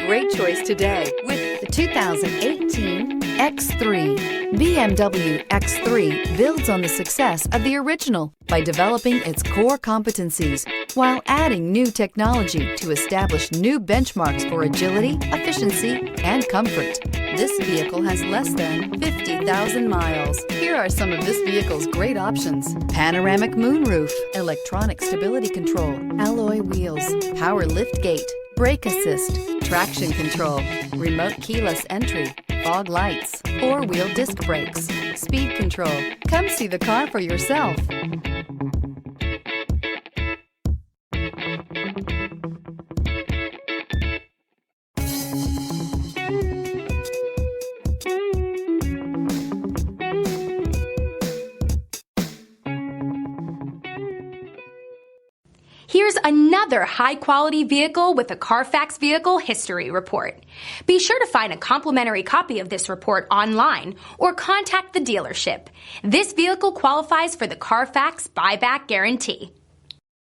great choice today with the 2018 X3. BMW X3 builds on the success of the original by developing its core competencies while adding new technology to establish new benchmarks for agility, efficiency, and comfort. This vehicle has less than 50,000 miles. Here are some of this vehicle's great options: panoramic moonroof, electronic stability control, alloy wheels, power lift gate, brake assist, traction control, remote keyless entry, fog lights, four-wheel disc brakes, speed control. Come see the car for yourself. Here's another high-quality vehicle with a Carfax Vehicle History Report. Be sure to find a complimentary copy of this report online or contact the dealership. This vehicle qualifies for the Carfax Buyback Guarantee.